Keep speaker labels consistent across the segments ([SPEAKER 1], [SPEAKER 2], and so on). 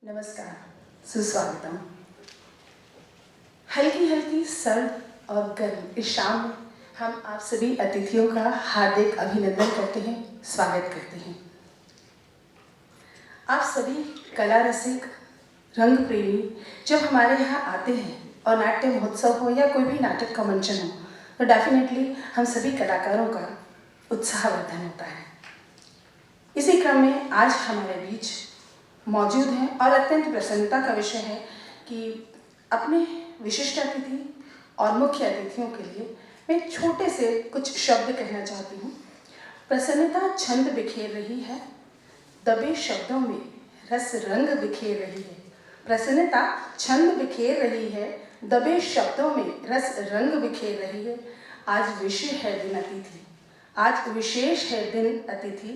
[SPEAKER 1] नमस्कार, सुस्वागतम। हल्की हल्की सर्द और गर्म इस शाम में हम आप सभी अतिथियों का हार्दिक अभिनंदन करते हैं, स्वागत करते हैं। आप सभी कला रसिक, रंग प्रेमी जब हमारे यहाँ आते हैं और नाट्य महोत्सव हो या कोई भी नाटक का मंचन हो तो डेफिनेटली हम सभी कलाकारों का उत्साहवर्धन होता है। इसी क्रम में आज हमारे बीच मौजूद हैं और अत्यंत प्रसन्नता का विषय है कि अपने विशिष्ट अतिथि और मुख्य अतिथियों के लिए मैं छोटे से कुछ शब्द कहना चाहती हूँ। प्रसन्नता छंद बिखेर रही है, दबे शब्दों में रस रंग बिखेर रही है। प्रसन्नता छंद बिखेर रही है, दबे शब्दों में रस रंग बिखेर रही है। आज विषय है दिन अतिथि, आज विशेष है दिन अतिथि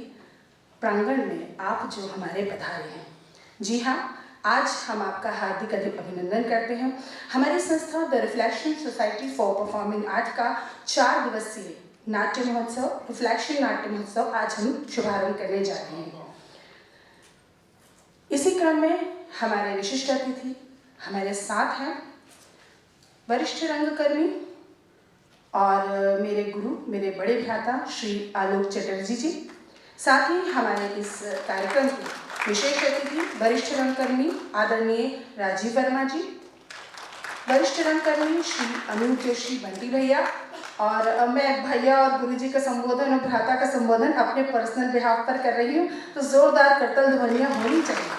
[SPEAKER 1] प्रांगण में आप जो हमारे पधारे हैं। जी हाँ, आज हम आपका हार्दिक अभिनंदन करते हैं। हमारी संस्था the reflection society for performing art का 4 दिवसीय नाट्य महोत्सव, रिफ्लेक्शन नाट्य महोत्सव आज हम शुभारंभ करने जा रहे हैं। इसी क्रम में हमारे विशिष्ट अतिथि हमारे साथ हैं, वरिष्ठ रंगकर्मी और मेरे गुरु, मेरे बड़े भ्राता श्री आलोक चटर्जी जी। साथ ही हमारे इस कार्यक्रम के विशेष अतिथि वरिष्ठ रंगकर्मी आदरणीय राजीव वर्मा जी, वरिष्ठ रंगकर्मी श्री अमित जोशी बंटी भैया। और मैं भैया और गुरु जी का संबोधन और भ्राता का संबोधन अपने पर्सनल बिहाफ पर कर रही हूँ, तो जोरदार करतल ध्वनियाँ होनी चाहिए।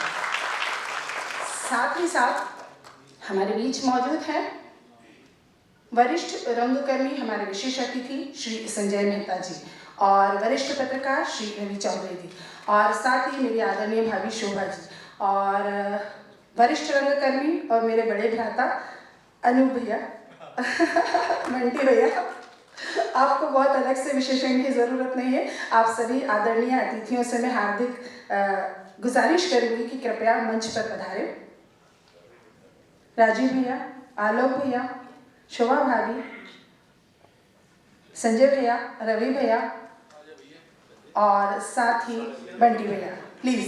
[SPEAKER 1] साथ ही साथ हमारे बीच मौजूद हैं वरिष्ठ रंगकर्मी हमारे विशेष अतिथि श्री संजय मेहता जी और वरिष्ठ पत्रकार श्री रवि चौधरी जी, और साथ ही मेरी आदरणीय भाभी शोभा जी, और वरिष्ठ रंगकर्मी और मेरे बड़े भ्राता अनूप भैया बंटी भैया। आपको बहुत अलग से विशेषण की ज़रूरत नहीं है। आप सभी आदरणीय अतिथियों से मैं हार्दिक गुजारिश करूँगी कि कृपया मंच पर पधारें। राजीव भैया, आलोक भैया, शोभा भाभी, संजय भैया, रवि भैया और साथ ही बंटी भैया, प्लीज।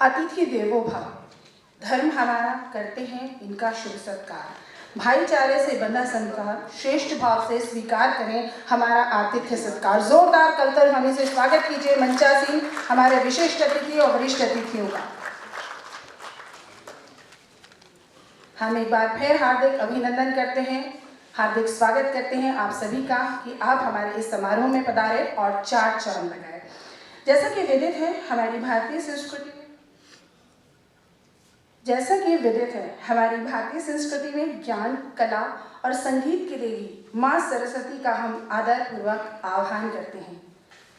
[SPEAKER 1] अतिथि देवो भव, धर्म हमारा करते हैं इनका शुभ सत्कार। भाईचारे से बंधा संस्कार, श्रेष्ठ भाव से स्वीकार करें हमारा आतिथ्य सत्कार। जोरदार करतल ध्वनि से स्वागत कीजिए मंचासीन हमारे विशिष्ट अतिथि और वरिष्ठ अतिथियों का। हम एक बार फिर हार्दिक अभिनंदन करते हैं, हार्दिक स्वागत करते हैं आप सभी का कि आप हमारे इस समारोह में पधारे और 4 चरण लगाए। जैसा कि विदित है हमारी भारतीय संस्कृति में ज्ञान, कला और संगीत की देवी माँ सरस्वती का हम आदरपूर्वक आह्वान करते हैं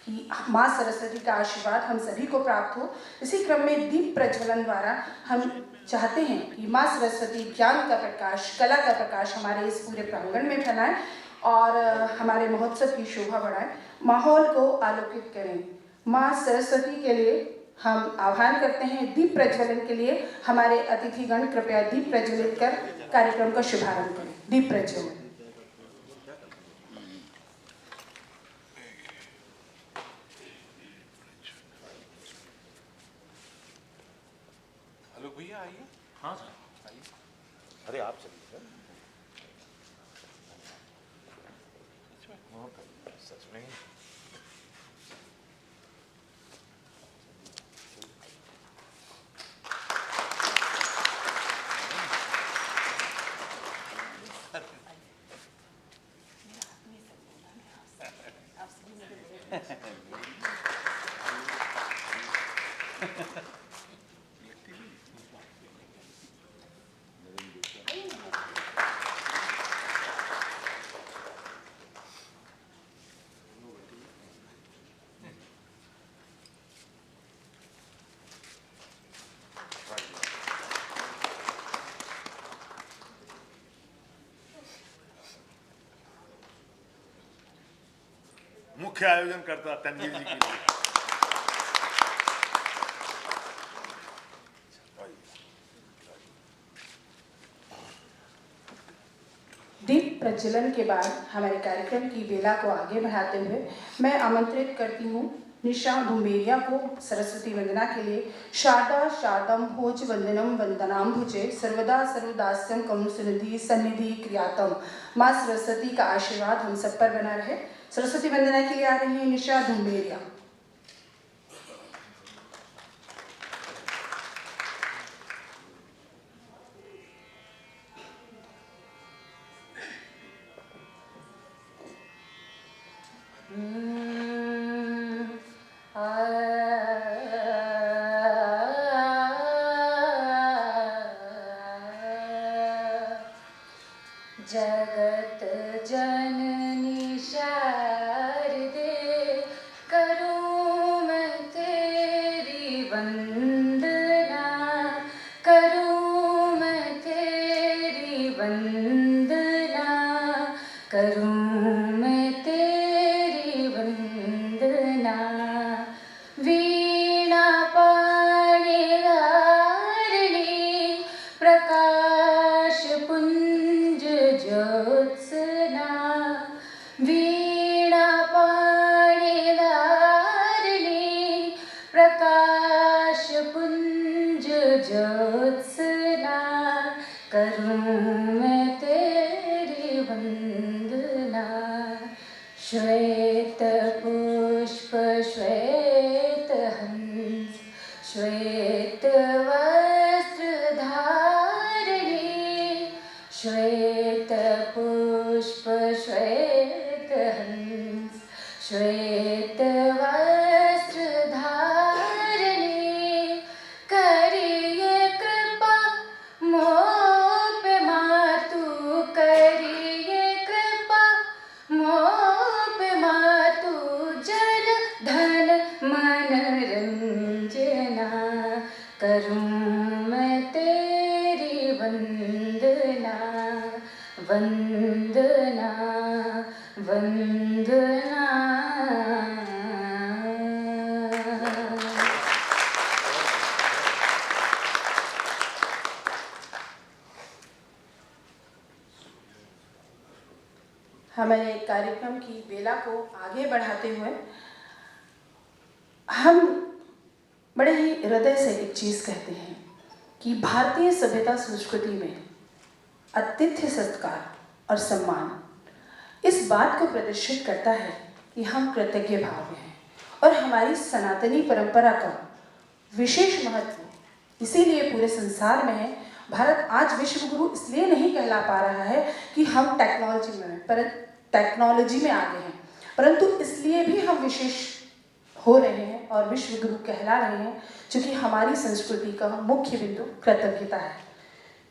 [SPEAKER 1] कि माँ सरस्वती का आशीर्वाद हम सभी को प्राप्त हो। इसी क्रम में दीप प्रज्वलन द्वारा हम चाहते हैं कि माँ सरस्वती ज्ञान का प्रकाश, कला का प्रकाश हमारे इस पूरे प्रांगण में फैलाएं और हमारे महोत्सव की शोभा बढ़ाएं, माहौल को आलोकित करें। माँ सरस्वती के लिए हम आह्वान करते हैं। दीप प्रज्वलन के लिए हमारे अतिथिगण कृपया दीप प्रज्वलित कर कार्यक्रम का शुभारंभ करें। दीप प्रज्वलन।
[SPEAKER 2] हेलो भैया, आइए।
[SPEAKER 3] हाँ सर
[SPEAKER 2] आइए।
[SPEAKER 3] अरे आप चलिए सर। सच में
[SPEAKER 2] मुख्य आयोजन करता तनवीर जी के लिए।
[SPEAKER 1] दीप प्रज्वलन के बाद हमारे कार्यक्रम की बेला को आगे बढ़ाते हुए मैं आमंत्रित करती हूँ निशा धुमेरिया को सरस्वती वंदना के लिए शारदा शारदम भोज वंदनम वंदनाम भुजे सर्वदा सर्वदास्यम कम सुनिधि सन्निधि क्रियातम। माँ सरस्वती का आशीर्वाद हम सब पर बना रहे। सरस्वती वंदना के लिए आ रही है निशा धुमेरिया।
[SPEAKER 4] जगत जननी शारदे करूं मैं तेरी वंदना, करूं मैं तेरी वंदना, करूं मैं तेरी वंदना। वीणा पाणि धारिणी प्रकाश पुंज ज्योत्सना, वीणा पाणि धारिणी प्रकाश पुंज ज्योत्सना, करूं मैं तेरी वंदना। श्वेत पुष्प श्वेत हंस श्वेत वस्त्र धारिणी, श्वेत पुष्प श्वेत हंस श्वेत वस्त्र धारिणी, करिए कृपा मोह पे मातु, करिए कृपा मोह पे मातु, जन धन मन रंजना, करूं मैं तेरी वंदना, वंदना वंदना।
[SPEAKER 1] हमारे कार्यक्रम की बेला को आगे बढ़ाते हुए हम बड़े ही हृदय से एक चीज़ कहते हैं कि भारतीय सभ्यता संस्कृति में आतिथ्य सत्कार और सम्मान इस बात को प्रदर्शित करता है कि हम कृतज्ञ भाव में हैं और हमारी सनातनी परंपरा का विशेष महत्व इसीलिए पूरे संसार में है। भारत आज विश्व गुरु इसलिए नहीं कहला पा रहा है कि हम टेक्नोलॉजी में आगे हैं, परंतु इसलिए भी हम विशेष हो रहे हैं और विश्व गुरु कहला रहे हैं क्योंकि हमारी संस्कृति का मुख्य बिंदु कृतज्ञता है।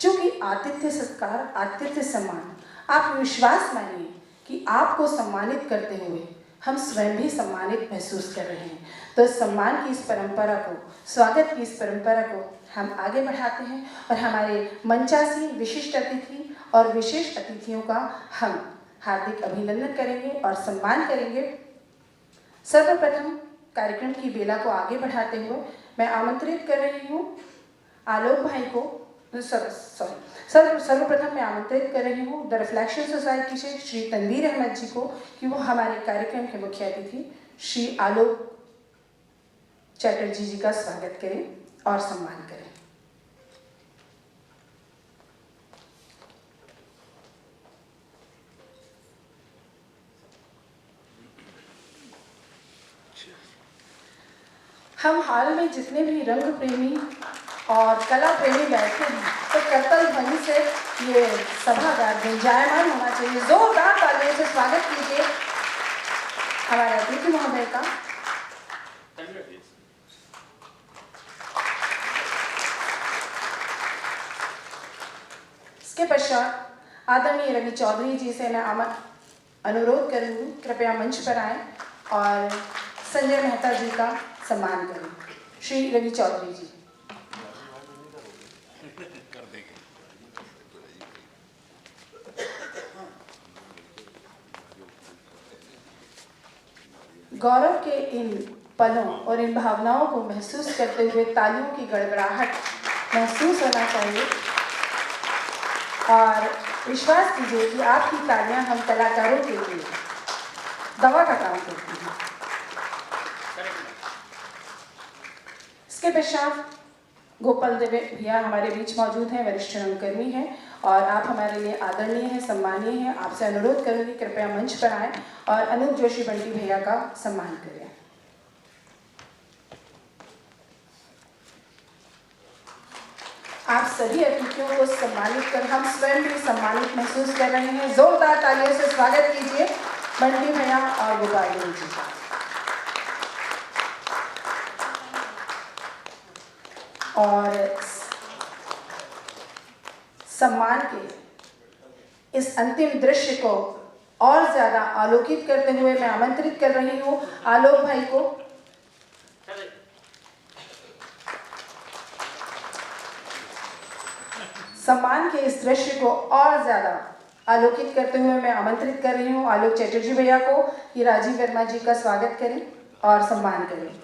[SPEAKER 1] क्योंकि आतिथ्य सत्कार आतिथ्य सम्मान, आप विश्वास मानिए कि आपको सम्मानित करते हुए हम स्वयं भी सम्मानित महसूस कर रहे हैं। तो इस सम्मान की इस परंपरा को, स्वागत की इस परंपरा को हम आगे बढ़ाते हैं और हमारे मंचासी विशिष्ट अतिथि और विशेष अतिथियों का हम हार्दिक अभिनंदन करेंगे और सम्मान करेंगे। सर्वप्रथम कार्यक्रम की बेला को आगे बढ़ाते हुए मैं आमंत्रित कर रही हूँ आलोक भाई को, सर्वप्रथम मैं आमंत्रित कर रही हूँ द रिफ्लेक्शन सोसाइटी से श्री तनवीर अहमद जी को कि वो हमारे कार्यक्रम के मुख्य अतिथि श्री आलोक चैटर्जी जी का स्वागत करें और सम्मान करें। हम हाल में जितने भी रंग प्रेमी और कला प्रेमी बैठे हैं तो करतल ध्वनि से ये सभागार गुंजायमान होना चाहिए। जोरदार तालियों से स्वागत कीजिए हमारे अतिथि महोदय का। इसके पश्चात आदरणीय रवि चौधरी जी से मैं अनुरोध करूँगी कृपया मंच पर आएं और संजय मेहता जी का सम्मान करें। श्री रवि चौधरी जी। गौरव के इन पलों और इन भावनाओं को महसूस करते हुए तालियों की गड़गड़ाहट महसूस होना चाहिए और विश्वास कीजिए कि आपकी तालियां हम कलाकारों के लिए दवा का काम करती हैं। इसके पश्चात गोपाल देवे भैया हमारे बीच मौजूद हैं, वरिष्ठ रंगकर्मी हैं और आप हमारे लिए आदरणीय हैं, सम्मानीय हैं। आपसे अनुरोध करूंगी कृपया मंच पर आएं और अनूप जोशी बंटी भैया का सम्मान करें। आप सभी अतिथियों को सम्मानित कर हम स्वयं भी सम्मानित महसूस कर रहे हैं। जोरदार तालियों से स्वागत कीजिए बंटी भैया और गोपाल देवी जी का। और सम्मान के इस अंतिम दृश्य को और ज्यादा आलोकित करते हुए मैं आमंत्रित कर रही हूं आलोक भाई को। सम्मान के इस दृश्य को और ज्यादा आलोकित करते हुए मैं आमंत्रित कर रही हूं आलोक चैटर्जी भैया को कि राजीव वर्मा जी का स्वागत करें और सम्मान करें।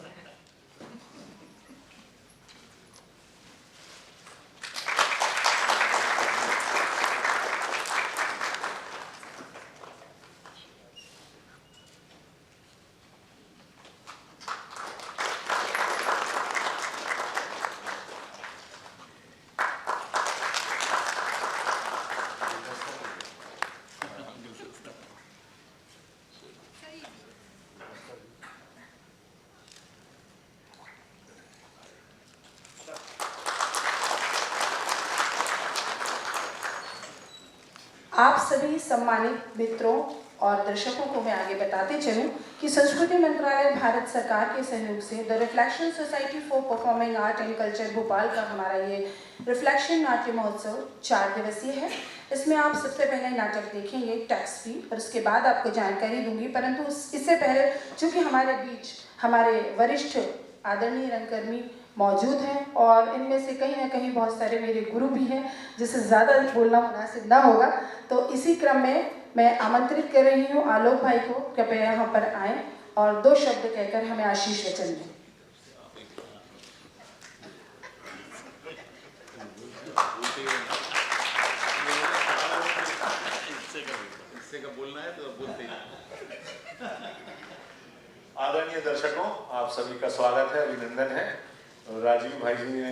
[SPEAKER 1] आप सभी सम्मानित मित्रों और दर्शकों को मैं आगे बताते चलूं कि संस्कृति मंत्रालय भारत सरकार के सहयोग से the reflection society for performing art and culture Bhopal का हमारा ये रिफ्लेक्शन नाट्य महोत्सव 4 दिवसीय है। इसमें आप सबसे पहले नाटक देखेंगे टैक्स फ्री और उसके बाद आपको जानकारी दूंगी, परंतु इससे पहले चूंकि हमारे बीच हमारे वरिष्ठ आदरणीय रंगकर्मी मौजूद हैं और इनमें से कहीं ना कहीं बहुत सारे मेरे गुरु भी हैं जिससे ज़्यादा बोलना मुनासिब ना होगा, तो इसी क्रम में मैं आमंत्रित कर रही हूँ आलोक भाई को कृपया यहाँ पर आएँ और 2 शब्द कहकर हमें आशीष वचन दें।
[SPEAKER 2] आदरणीय दर्शकों, आप सभी का स्वागत है, अभिनंदन है। राजीव भाई जी ने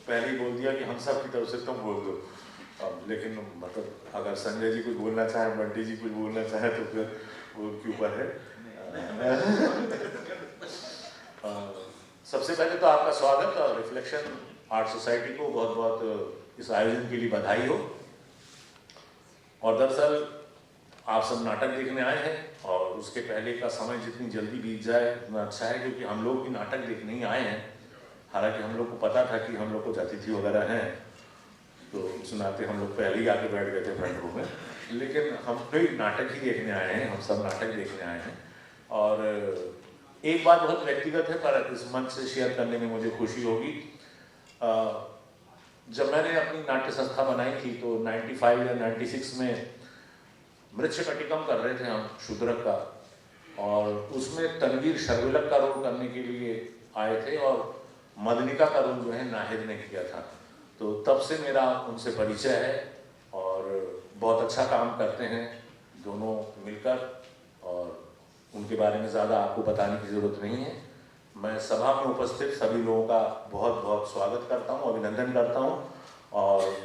[SPEAKER 2] पहले ही बोल दिया कि हम सब की तरफ से तुम बोल दो, लेकिन मतलब अगर संजय जी कुछ बोलना चाहे, बंटी जी कुछ बोलना चाहे तो फिर वो उनके ऊपर है। सबसे पहले तो आपका स्वागत और रिफ्लेक्शन आर्ट सोसाइटी को बहुत बहुत इस आयोजन के लिए बधाई हो। और दरअसल आप सब नाटक देखने आए हैं और उसके पहले का समय जितनी जल्दी बीत जाए उतना अच्छा है, क्योंकि हम लोग भी नाटक देखने ही आए हैं। हालांकि हम लोग को पता था कि हम लोग कुछ अतिथि वगैरह हैं, तो उस नाते हम लोग पहले ही आके बैठ गए थे फ्रंट रो में, लेकिन हम कोई नाटक ही देखने आए हैं, हम सब नाटक देखने आए हैं। और एक बात बहुत व्यक्तिगत है पर इस मंच से शेयर करने में मुझे खुशी होगी। जब मैंने अपनी नाट्य संस्था बनाई थी तो 95 या 96 में मृच्छकटिकम कर रहे थे हम शूद्रक का, और उसमें तनवीर शर्विलक का रोल करने के लिए आए थे और मदनिका का रोल जो है नाहिद ने किया था। तो तब से मेरा उनसे परिचय है और बहुत अच्छा काम करते हैं दोनों मिलकर, और उनके बारे में ज़्यादा आपको बताने की ज़रूरत नहीं है। मैं सभा में उपस्थित सभी लोगों का बहुत बहुत स्वागत करता हूँ, अभिनंदन करता हूँ और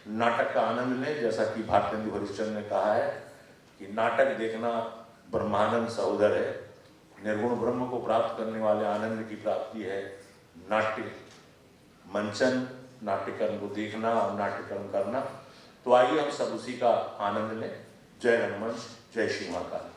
[SPEAKER 2] नाटक का आनंद लें। जैसा कि भारतेंदु हरिश्चंद्र ने कहा है कि नाटक देखना ब्रह्मानंद सहोदर है, निर्गुण ब्रह्म को प्राप्त करने वाले आनंद की प्राप्ति है नाट्य मंचन, नाट्यकर्म को देखना और नाट्यकर्म करना। तो आइए हम सब उसी का आनंद लें। जय रंगमंच, जय श्री महाकाल।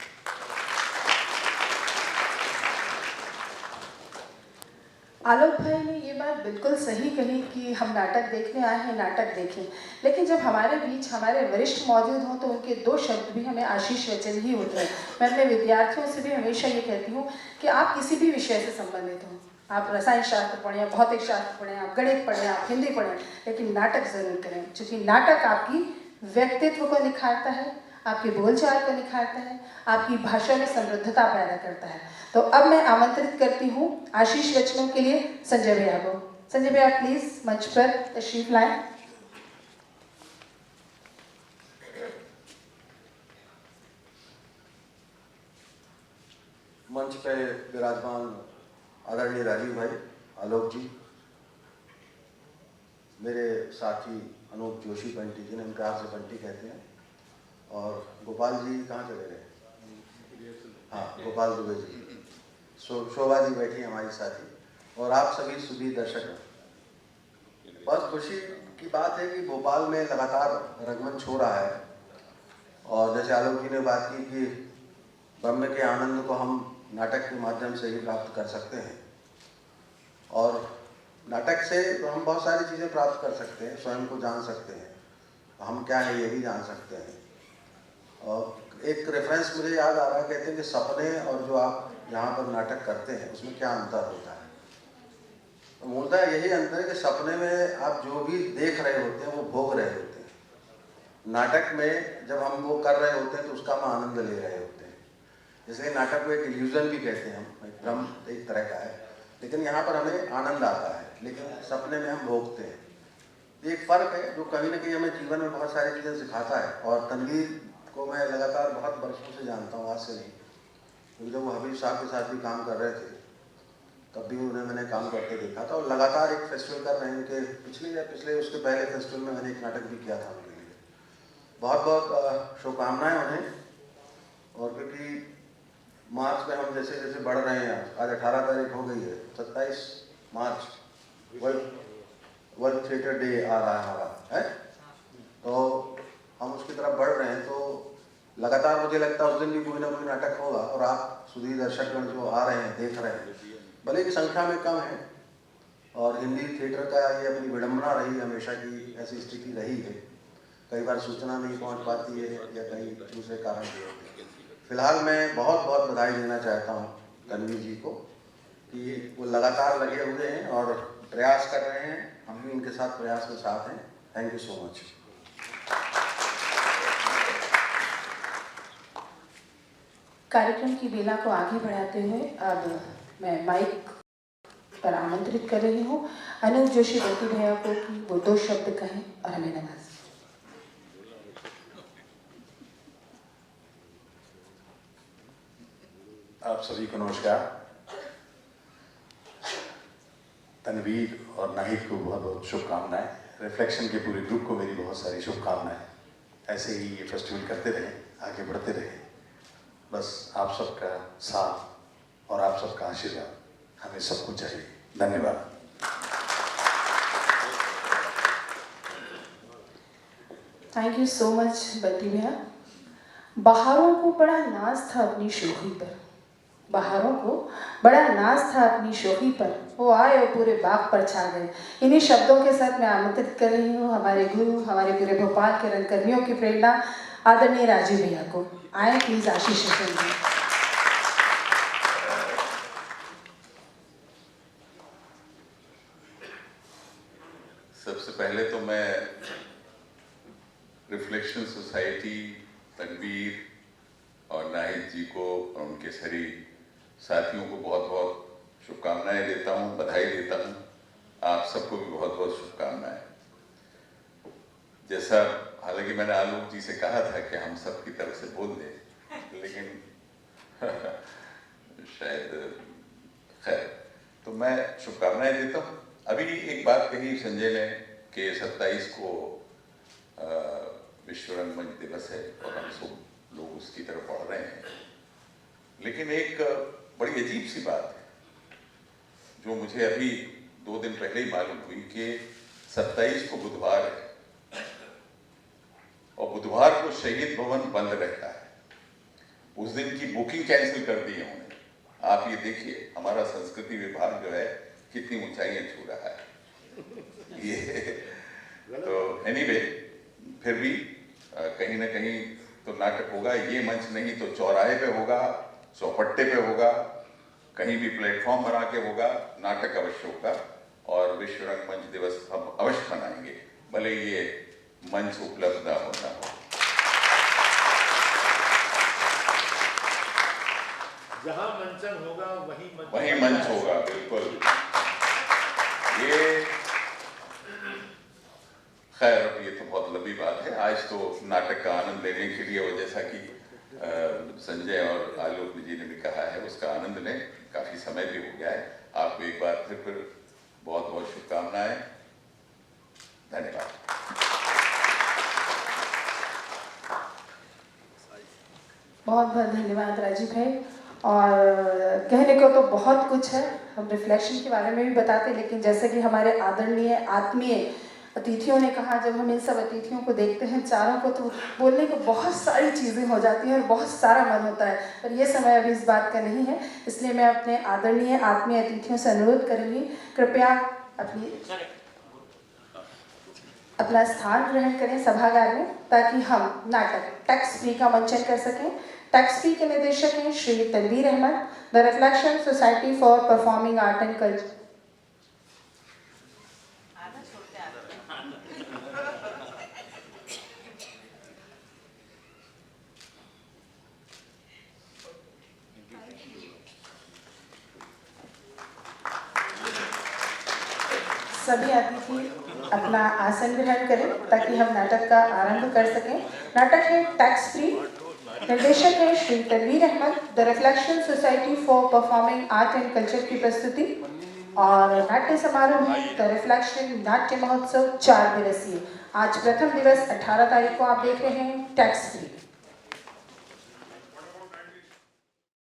[SPEAKER 1] आलोक भाई ने ये बात बिल्कुल सही कही कि हम नाटक देखने आए हैं, नाटक देखें, लेकिन जब हमारे बीच हमारे वरिष्ठ मौजूद हों तो उनके 2 शब्द भी हमें आशीष वचन ही होते हैं। मैं अपने विद्यार्थियों से भी हमेशा ये कहती हूँ कि आप किसी भी विषय से संबंधित हों, आप रसायन शास्त्र पढ़ें, आप भौतिक शास्त्र पढ़ें, आप गणित पढ़ें, आप हिंदी पढ़ें, लेकिन नाटक जरूर करें, क्योंकि नाटक आपकी व्यक्तित्व को निखारता है, आपके बोलचाल को निखारता है, आपकी भाषा में समृद्धता पैदा करता है। तो अब मैं आमंत्रित करती हूँ आशीष वचनों के लिए संजय भैया को। संजय भैया प्लीज मंच पर तशरीफ लाएं।
[SPEAKER 5] मंच पे विराजमान आदरणीय राजीव भाई, आलोक जी, मेरे साथी अनूप जोशी बंटी, जिन्हें हम प्यार से बंटी कहते हैं, और गोपाल जी कहाँ चले गए? हाँ, गोपाल दुबे जी, शोभा जी बैठी हमारी साथी, और आप सभी सुधी दर्शक। बहुत खुशी की बात है कि भोपाल में लगातार रंगमंच हो रहा है, और जैसे आलोक जी ने बात की कि ब्रह्म के आनंद को हम नाटक के माध्यम से ही प्राप्त कर सकते हैं, और नाटक से तो हम बहुत सारी चीज़ें प्राप्त कर सकते हैं, स्वयं को जान सकते हैं, हम क्या है ये भी जान सकते हैं। और एक रेफरेंस मुझे याद आ रहा है, कहते हैं कि सपने और जो आप यहाँ पर नाटक करते हैं उसमें क्या अंतर होता है। तो मूलतः यही अंतर है कि सपने में आप जो भी देख रहे होते हैं वो भोग रहे होते हैं, नाटक में जब हम वो कर रहे होते हैं तो उसका हम आनंद ले रहे होते हैं। इसलिए नाटक को एक इल्यूजन भी कहते हैं हम, एक भ्रम एक तरह का है, लेकिन यहाँ पर हमें आनंद आता है, लेकिन सपने में हम भोगते हैं। एक फ़र्क है जो कहीं ना कहीं हमें जीवन में बहुत सारी चीज़ें सिखाता है। और तनवीर को मैं लगातार बहुत वर्षों से जानता हूँ, आज से नहीं, क्योंकि जब वो हबीब साहब के साथ भी काम कर रहे थे तब भी उन्हें मैंने काम करते देखा था, और लगातार एक फेस्टिवल कर रहे हैं उनके पिछले उसके पहले फेस्टिवल में मैंने एक नाटक भी किया था उनके लिए। बहुत बहुत शुभकामनाएँ उन्हें। और क्योंकि मार्च में हम जैसे जैसे बढ़ रहे हैं, आज 18 तारीख हो गई है, 27 मार्च वर्ल्ड थिएटर डे आ रहा है हमारा, है, तो हम उसकी तरफ बढ़ रहे हैं। तो लगातार मुझे लगता है उस दिन भी कोई ना कोई नाटक होगा, और आप सुधी दर्शकगण जो आ रहे हैं, देख रहे हैं, भले की संख्या में कम है, और हिंदी थिएटर का ये अपनी विडम्बना रही हमेशा की, ऐसी स्थिति रही है, कई बार सूचना नहीं पहुंच पाती है या कहीं दूसरे कारण भी होते हैं। फिलहाल मैं बहुत बहुत बधाई देना चाहता हूं तनवीर जी को कि वो लगातार लगे हुए हैं और प्रयास कर रहे हैं, हम भी उनके साथ प्रयास में साथ हैं। Thank you so much.
[SPEAKER 1] कार्यक्रम की बेला को आगे बढ़ाते हुए अब मैं माइक पर आमंत्रित कर रही हूँ अनूप जोशी बंटी भैया को कि वो 2 शब्द कहें और हमें नवाजें।
[SPEAKER 6] आप सभी को नमस्कार। तनवीर और नाहिद को बहुत बहुत शुभकामनाएं। रिफ्लेक्शन के पूरे ग्रुप को मेरी बहुत सारी शुभकामनाएं। ऐसे ही ये फेस्टिवल करते रहें, आगे बढ़ते रहें। बस आप सबका साथ और आप सबका आशीर्वाद हमें सबको चाहिए। धन्यवाद।
[SPEAKER 1] Thank you so much Bunty भैया। बहारों को बड़ा नाज था अपनी शोखी पर, बहारों को बड़ा नाज था अपनी शोखी पर, वो आए और पूरे बाग पर छा गए। इन्हीं शब्दों के साथ मैं आमंत्रित कर रही हूँ हमारे गुरु, हमारे पूरे भोपाल के रंगकर्मियों की प्रेरणा आदरणीय राजीव भैया को। आए प्लीज आशीष दें।
[SPEAKER 7] सबसे पहले तो मैं रिफ्लेक्शन सोसाइटी, तनवीर और नाहिद जी को और उनके सभी साथियों को बहुत बहुत शुभकामनाएं देता हूं, बधाई देता हूं। आप सबको भी बहुत बहुत शुभकामनाएं। जैसा हालांकि मैंने आलोक जी से कहा था कि हम सबकी तरफ से बोल दें, लेकिन शायद खैर, तो मैं शुभकामनाएं देता हूं। अभी एक बात कही संजय ने कि 27 को विश्व रंगमंच दिवस है और हम सब लोग उसकी तरफ बढ़ रहे हैं, लेकिन एक बड़ी अजीब सी बात है जो मुझे अभी 2 दिन पहले ही मालूम हुई कि 27 को बुधवार है और बुधवार को शहीद भवन बंद रहता है। उस दिन की बुकिंग कैंसिल कर दी है उन्होंने। आप ये देखिए हमारा संस्कृति विभाग जो है कितनी ऊंचाइयां छू रहा है ये। तो एनीवे, फिर भी कहीं ना कहीं तो नाटक होगा। ये मंच नहीं तो चौराहे पे होगा, चौपट्टे पे होगा, कहीं भी प्लेटफॉर्म बना के होगा, नाटक अवश्य होगा और विश्व रंगमंच दिवस हम अवश्य मनाएंगे, भले ये मंच उपलब्ध ना होना हो।
[SPEAKER 3] जहां मंचन होगा
[SPEAKER 7] वहीं मंच होगा, बिल्कुल। ये खैर ये तो बहुत लंबी बात है। आज तो नाटक का आनंद लेने के लिए, और जैसा कि संजय और आलोक जी ने भी कहा है, उसका आनंद लें। काफी समय भी हो गया है। आपको एक बार फिर बहुत बहुत शुभकामनाएं।
[SPEAKER 1] बहुत बहुत धन्यवाद राजीव भाई। और कहने को तो बहुत कुछ है, हम रिफ्लेक्शन के बारे में भी बताते, लेकिन जैसे कि हमारे आदरणीय आत्मीय अतिथियों ने कहा, जब हम इन सब अतिथियों को देखते हैं चारों को, तो बोलने को बहुत सारी चीज़ें हो जाती हैं और बहुत सारा मन होता है, पर ये समय अभी इस बात का नहीं है। इसलिए मैं अपने आदरणीय आत्मीय अतिथियों से अनुरोध करूँगी, कृपया अपना स्थान ग्रहण करें सभागार में, ताकि हम नाटक टैक्स फ्री का मंचन कर सकें। टैक्स फ्री के निदेशक हैं Shri Tanveer Ahmed, the reflection society for performing art and culture. सभी अतिथि अपना आसन ग्रहण करें ताकि हम नाटक का आरंभ कर सकें। नाटक है टैक्स फ्री, निर्देशक है Shri Tanveer Ahmed, the reflection society for performing art and culture की प्रस्तुति। और नाट्य समारोह है द रिफ्लेक्शन नाट्य महोत्सव 4 दिवसीय। आज प्रथम दिवस 18 तारीख को आप देख रहे हैं टैक्स फ्री।